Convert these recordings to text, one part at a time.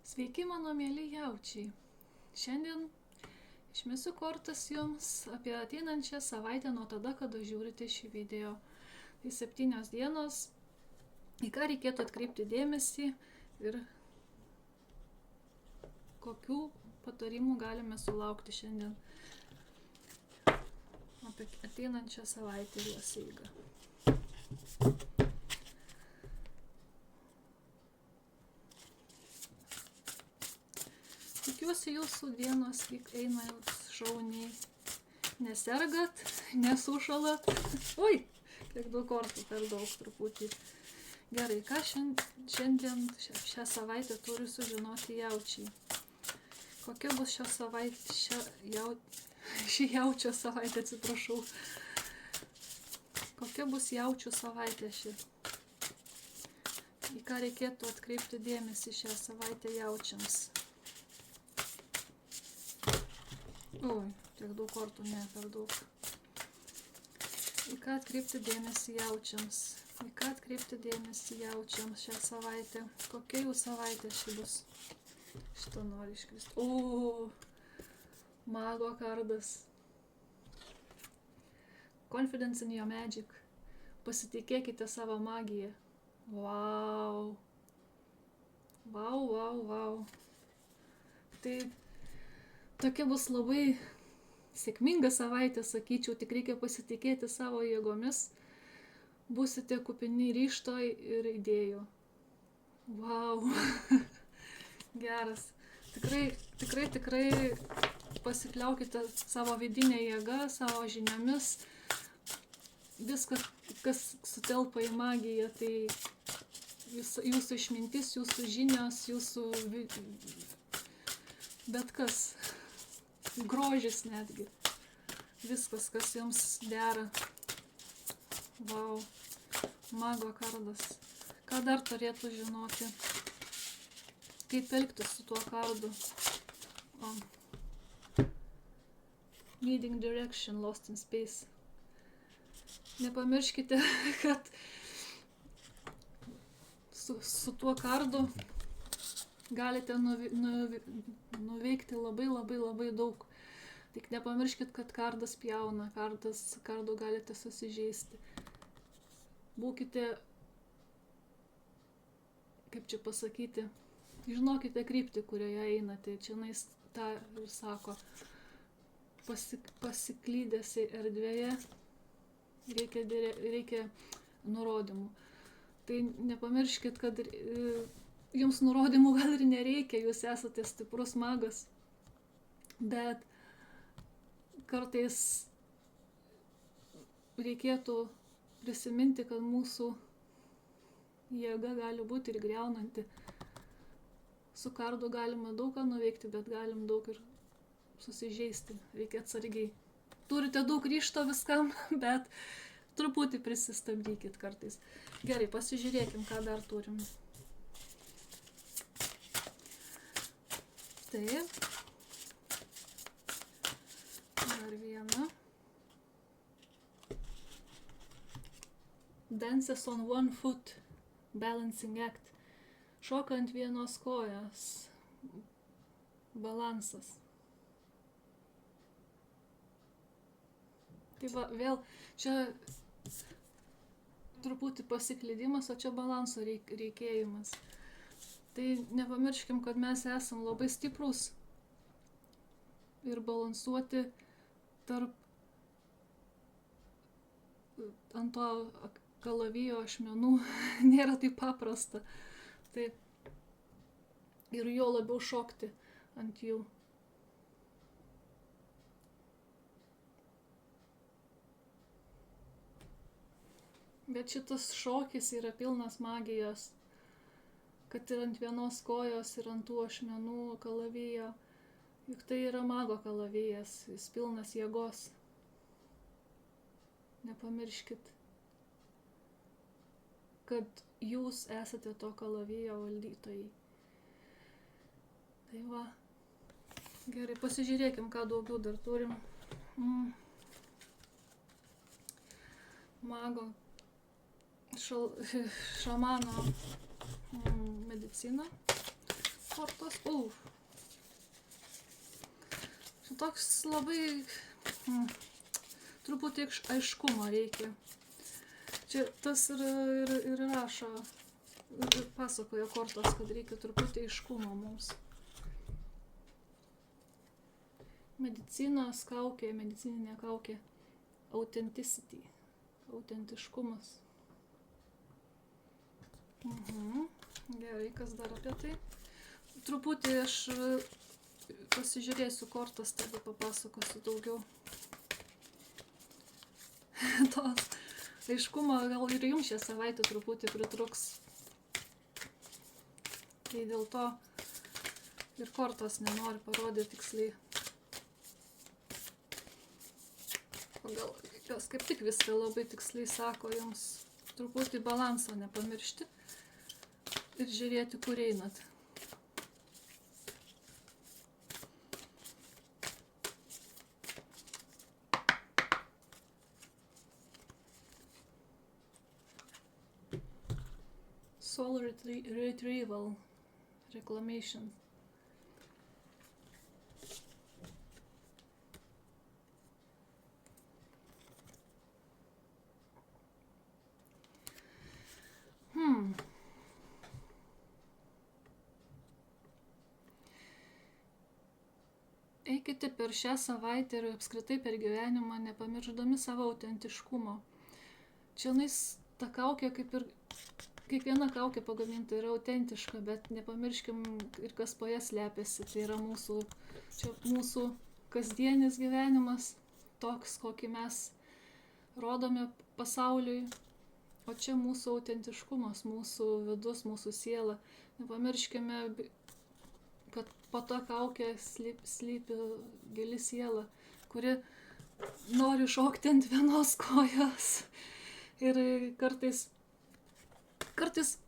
Sveiki, mano mėly jaučiai. Šiandien išmesiu kortas jums apie ateinančią savaitę nuo tada, kada žiūrite šį video. Tai 7 dienos, į ką reikėtų atkreipti dėmesį ir kokių patarimų galime sulaukti šiandien apie ateinančią savaitę ir jos eigą. Tikiuosi jūsų dienos eina šauniai. Nesergat, nesušalat. Oi, kiek daug kortų, per daug truputį. Gerai, ką šiandien šią savaitę turi sužinoti jaučiai? Kokia bus ši jaučio savaitė, atsiprašau. Kokia bus jaučių savaitė ši? Į ką reikėtų atkreipti dėmesį šią savaitę jaučiams? Oi, tiek daug kortų, ne, per daug. Į ką atkreipti dėmesį jaučiams? Į ką atkreipti dėmesį jaučiams šią savaitę? Kokia jų savaitė ši bus? Šitą noriu iškristi. O, mago kardas. Confidence in your magic. Pasitikėkite savo magiją. Vau. Vau, vau, vau. Tai tokia bus labai sėkminga savaitė, sakyčiau, tik reikia pasitikėti savo jėgomis. Būsite kupini ryžto ir idėjų. Vau. Geras. Tikrai pasikliaukite savo vidinę jėgą, savo žiniomis. Viskas, kas sutelpa į magiją, tai jūsų išmintis, jūsų žinios, jūsų bet kas. Grožis netgi. Viskas, kas jums dera. Vau. Mago kardas. Ką dar turėtų žinoti? Kaip elgtis su tuo kardu? Needing direction, lost in space. Nepamirškite, kad su tuo kardu galite nuveikti labai daug. Tik nepamirškit, kad kardas pjauna, kardu galite susižeisti. Būkite, kaip čia pasakyti, žinokite kryptį, kurioje einate. Čia nais tą ir sako, pasiklydęs erdvėje reikia nurodymų. Tai nepamirškit, kad jums nurodymų gal ir nereikia, jūs esate stiprus magas, bet kartais reikėtų prisiminti, kad mūsų jėga gali būti ir griaunanti. Su kardu galima daug ką nuveikti, bet galim daug ir susižeisti. Reikia atsargiai. Turite daug ryžto viskam, bet truputį prisistabdykit kartais. Gerai, pasižiūrėkim, ką dar turim. Taip. Dar viena. Dances on one foot. Balancing act. Šoka ant vienos kojos. Balansas. Tai va, vėl čia truputį pasiklydimas, o čia balanso reikėjimas. Tai nepamirškim, kad mes esam labai stiprus ir balansuoti ant to kalavijo ašmenų nėra taip paprasta. Taip. Ir jo labiau šokti ant jų. Bet šitas šokis yra pilnas magijos, kad ir ant vienos kojos ir ant tų ašmenų kalavijo. Juk tai yra mago kalavijas, jis pilnas jėgos. Nepamirškit, kad jūs esate to kalavijo valdytojai. Tai va. Gerai, pasižiūrėkim, ką daugiau dar turim. Mago, šamano medicina. kortos. Toks labai truputį aiškumo reikia. Čia tas ir rašo, ir pasakoja kortos, kad reikia truputį aiškumo mums. Medicinos kaukė, medicininė kaukė, authenticity, autentiškumas. Gerai, kas dar apie tai? Truputį aš pasižiūrėsiu kortas, tada papasakosiu daugiau. To aiškumo gal ir jums šią savaitę truputį pritruks. Tai dėl to ir kortos nenori parodyti tiksliai. Gal jos kaip tik viską labai tiksliai sako jums. Truputį balanso nepamiršti ir žiūrėti, kur einat. Soul retrieval, reclamation. Eikite per šią savaitę ir apskritai per gyvenimą, nepamiršdami savo autentiškumo. Čionais ta kaukė, kaip ir kiekviena kaukė pagaminta, yra autentiška, bet nepamirškim ir kas po ją slepiasi. Tai yra mūsų kasdienis gyvenimas, toks, kokį mes rodome pasauliui. O čia mūsų autentiškumas, mūsų vidus, mūsų siela. Nepamirškime, kad po to kaukė slypi gili siela, kuri nori šokti ant vienos kojos. Ir kartais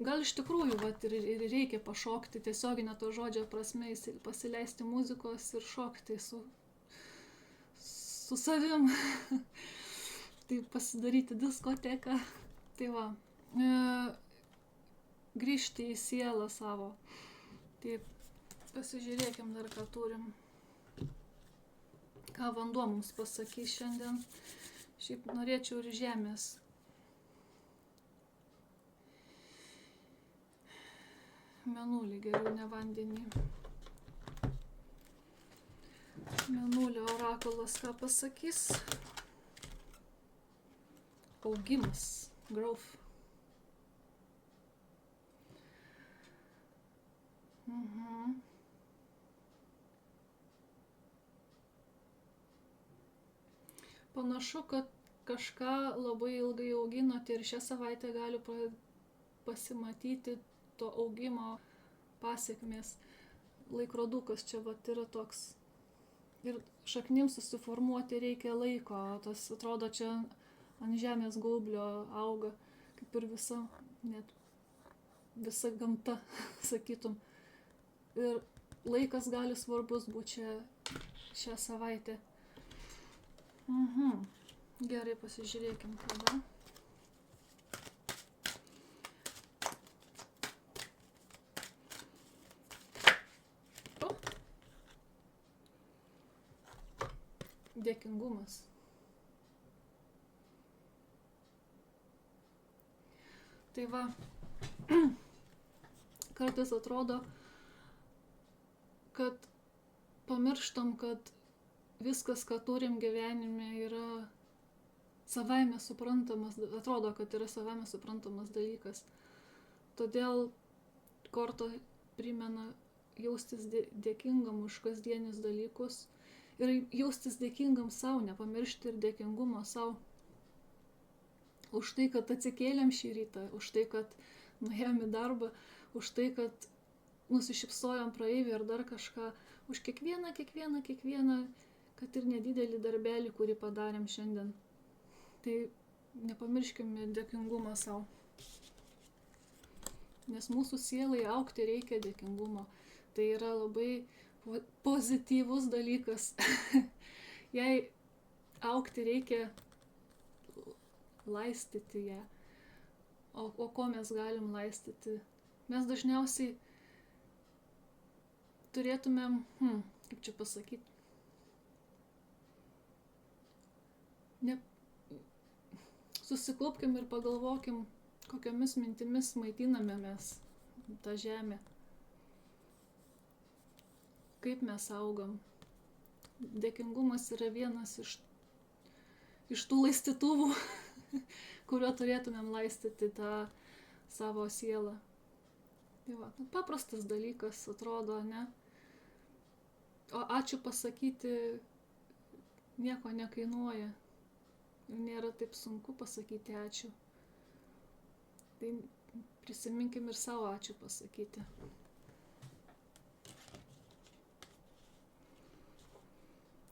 gal iš tikrųjų ir reikia pašokti tiesioginę to žodžio prasme, pasileisti muzikos ir šokti su savim. Tai pasidaryti diskoteką. Tai va, grįžti į sielą savo. Tai pasižiūrėkim dar, ką turim. Ką vanduo mums pasakys šiandien. Šiaip norėčiau ir žemės. Mėnulį, geriau ne vandenį. Mėnulio orakulas ką pasakys? Augimas, growth. Panašu, kad kažką labai ilgai auginote ir šią savaitę gali pasimatyti to augimo pasekmės. Laikrodukas čia yra toks. Ir šaknims susiformuoti reikia laiko. Tas atrodo čia ant žemės gaublio auga, kaip ir visa gamta, sakytum. Ir laikas gali svarbus būti šią savaitę. Gerai, pasižiūrėkim tada. Dėkingumas. Tai va, kartais atrodo, kad pamirštam, kad viskas, ką turim gyvenime, yra savaime suprantamas, atrodo, kad yra savaime suprantamas dalykas. Todėl korto primena jaustis dėkingam už kasdienius dalykus ir jaustis dėkingam savo, nepamiršti ir dėkingumo savo. Už tai, kad atsikėlėm šį rytą, už tai, kad nuėjom į darbą, už tai, kad nusišypsojom praeivį ar dar kažką, už kiekvieną, kad ir nedidelį darbelį, kurį padarėm šiandien. Tai nepamirškime dėkingumą savo. Nes mūsų sielai augti reikia dėkingumo. Tai yra labai pozityvus dalykas. Jei augti reikia laistyti ją. O ko mes galim laistyti? Mes dažniausiai turėtumėm, kaip čia pasakyti, susikaupkim ir pagalvokim, kokiomis mintimis maitiname mes tą žemę. Kaip mes augam. Dėkingumas yra vienas iš tų laistytuvų, kurio turėtumėm laistyti tą savo sielą. Tai va, paprastas dalykas atrodo, ne? O ačiū pasakyti nieko nekainuoja. Ir nėra taip sunku pasakyti ačiū. Tai prisiminkim ir savo ačiū pasakyti.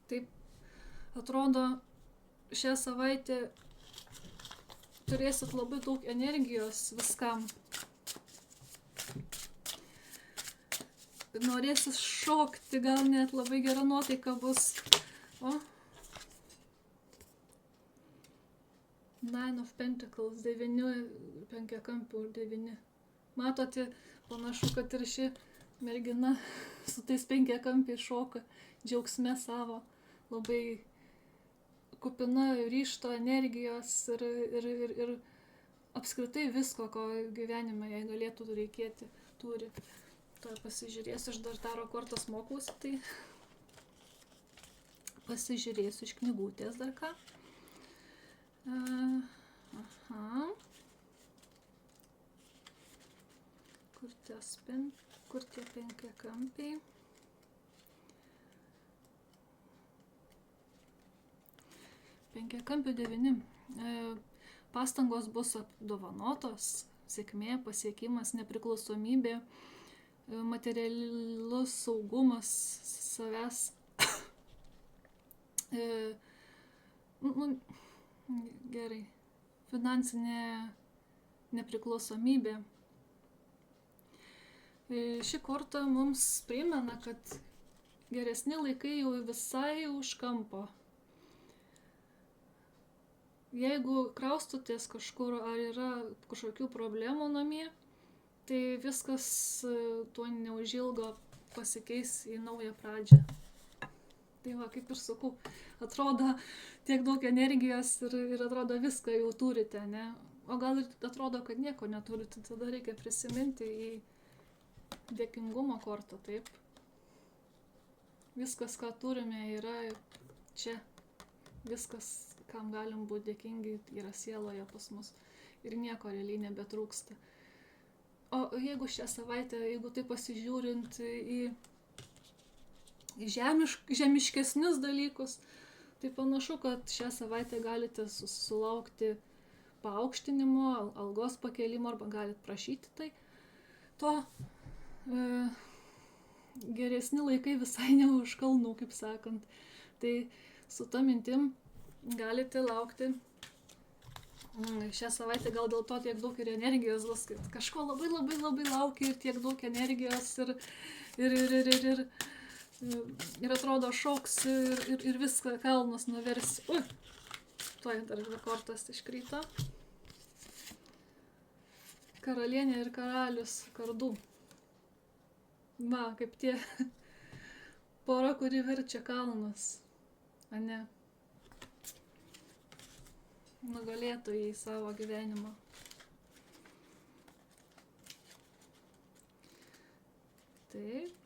Taip atrodo, šią savaitę turėsit labai daug energijos viskam. Norėsis šokti, gal net labai gera nuotaika bus. O? Nine of Pentacles, 9 penkiakampių ir 9. Matote, panašu, kad ir ši mergina su tais penkiakampiais šoka džiaugsme savo, labai kupina ryžto, energijos ir apskritai visko, ko gyvenime jai galėtų reikėti, turi. Tuoj pasižiūrėsiu, aš dar taro kortas mokausi, tai pasižiūrėsiu iš knygutės dar ką. Aha. Kur tie penkiakampiai? Penkiakampių 9. Pastangos bus apdovanotos, sėkmė, pasiekimas, nepriklausomybė, materialus saugumas savęs, gerai, finansinė nepriklausomybė. Ši korta mums primena, kad geresni laikai jau visai už kampo. Jeigu kraustotės kažkur ar yra kažkokių problemų namie, tai viskas tuo neužilgo pasikeis į naują pradžią. Tai va, kaip ir sakau, atrodo tiek daug energijos ir atrodo viską jau turite, ne? O gal ir atrodo, kad nieko neturite, tada reikia prisiminti į dėkingumo kortą, taip. Viskas, ką turime, yra čia. Viskas, kam galim būti dėkingi, yra sieloje pas mus. Ir nieko realiai nebetrūksta. O jeigu šią savaitę, jeigu tai pasižiūrint į žemiškesnius dalykus, tai panašu, kad šią savaitę galite sulaukti paaukštinimo, algos pakėlimo, arba galit prašyti tai. To geresni laikai visai ne už kalnų, kaip sakant. Tai su ta mintim galite laukti šią savaitę, gal dėl to tiek daug ir energijos bus, kad kažko labai labai labai laukia ir tiek daug energijos ir atrodo šoks ir viską kalnus nuversi. Tuoj dar dvi kortos iškrito. Karalienė ir karalius kardų. Va, kaip tie pora, kuri verčia kalnus. Ane? Nugalėtojai savo gyvenimo. Taip.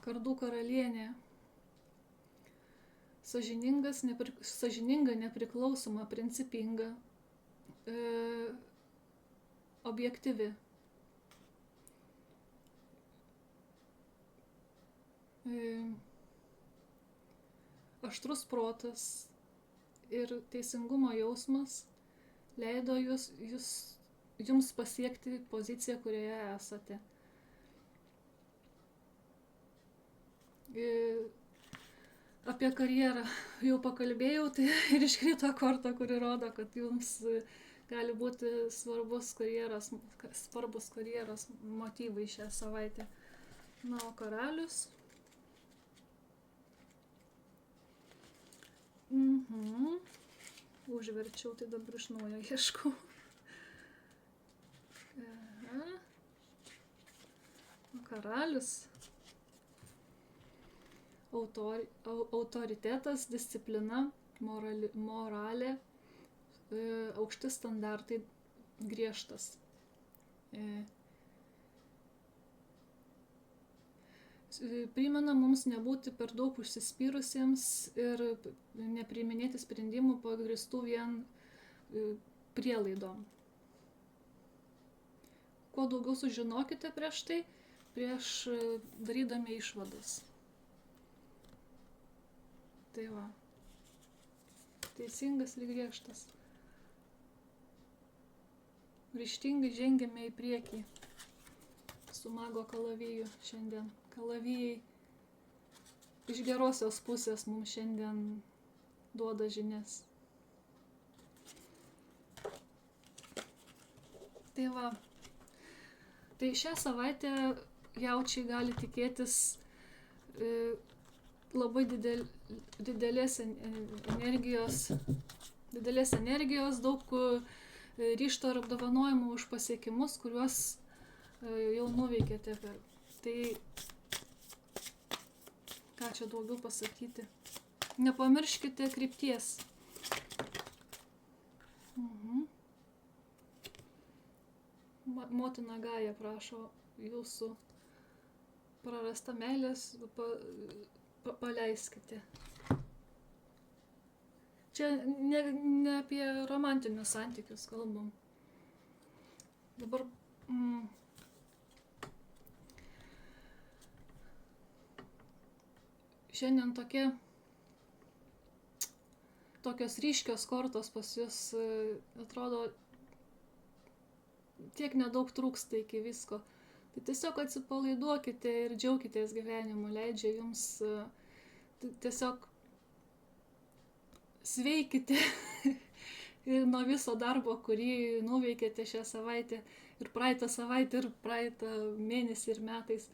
Kardų karalienė. Sąžininga, nepriklausoma, principinga, objektyvi. Aštrus protas ir teisingumo jausmas leido jums pasiekti poziciją, kurioje esate. Apie karjerą jau pakalbėjau, tai ir iškrito korta, kuri rodo, kad jums gali būti svarbus karjeros motyvai šią savaitę. Na, o karalius? Užverčiau, tai dabar iš naujo ieškau. karalius, autoritetas, disciplina, moralė, aukšti standartai, griežtas. Primena mums nebūti per daug užsispyrusiems ir nepriiminėti sprendimų pagrįstų vien prielaidom. Kuo daugiau sužinokite prieš tai, prieš darydami išvadas. Tai va. Teisingas ir griežtas. Ryžtingai žengiame į priekį su mago kalaviju šiandien. Kalavijai iš gerosios pusės mums šiandien duoda žinias. Tai va. Tai šią savaitę jaučiai gali tikėtis labai didelės energijos, daug ryžto ir apdovanojimų už pasiekimus, kuriuos jau nuveikėte. Tai ką čia daugiau pasakyti? Nepamirškite krypties. Motina Gaja prašo jūsų prarastą meilės, paleiskite. Čia ne apie romantinius santykius kalbam. Dabar šiandien tokios ryškios kortos pas jūs, atrodo, tiek nedaug trūksta iki visko. Tai tiesiog atsipalaiduokite ir džiaukitės gyvenimu, leidžia jums tiesiog sveikite ir nuo viso darbo, kurį nuveikėte šią savaitę ir praeitą savaitę ir praeitą mėnesį ir metais.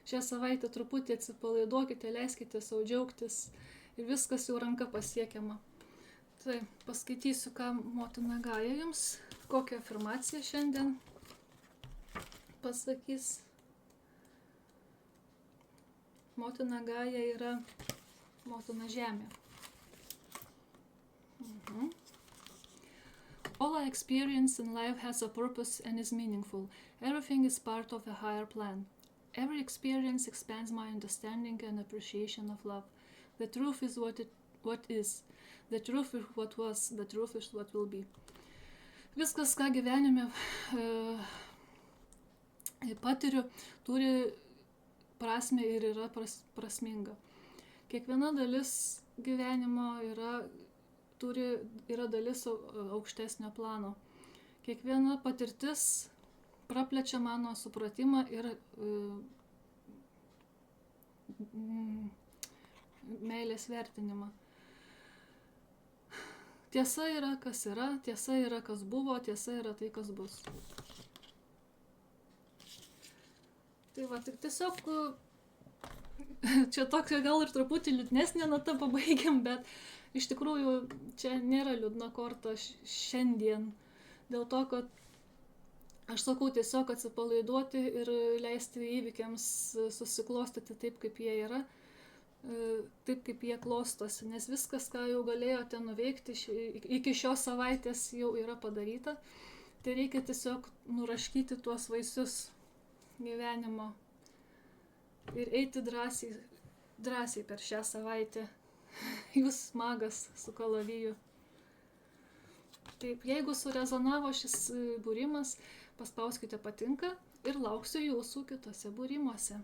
Šią savaitę truputį atsipalaiduokite, leiskite savo džiaugtis ir viskas jau ranka pasiekiama. Tai paskaitysiu, ką motina Gaja jums, kokią afirmaciją šiandien pasakys. Motina Gaja yra motina Žemė. All I experience in life has a purpose and is meaningful. Everything is part of a higher plan. Every experience expands my understanding and appreciation of love. The truth is what is. The truth is what was. The truth is what will be. Viskas, ką gyvenime patiriu, turi prasmę ir yra prasminga. Kiekviena dalis gyvenimo yra dalis aukštesnio plano. Kiekviena patirtis praplečia mano supratimą ir meilės vertinimą. Tiesa yra, kas yra, tiesa yra, kas buvo, tiesa yra tai, kas bus. Tai va, tik tiesiog čia tokia gal ir truputį liūdnesnė nata pabaigiam, bet iš tikrųjų čia nėra liūdna korta šiandien. Dėl to, kad aš sakau tiesiog atsipalaiduoti ir leisti įvykiams susiklostyti taip, kaip jie yra, taip, kaip jie klostosi. Nes viskas, ką jau galėjote nuveikti iki šios savaitės jau yra padaryta. Tai reikia tiesiog nuraškyti tuos vaisius gyvenimo ir eiti drąsiai per šią savaitę. Jūs magas su kalaviju. Taip, jeigu surezonavo šis būrimas, paspauskite patinka ir lauksiu jūsų kitose būrimuose.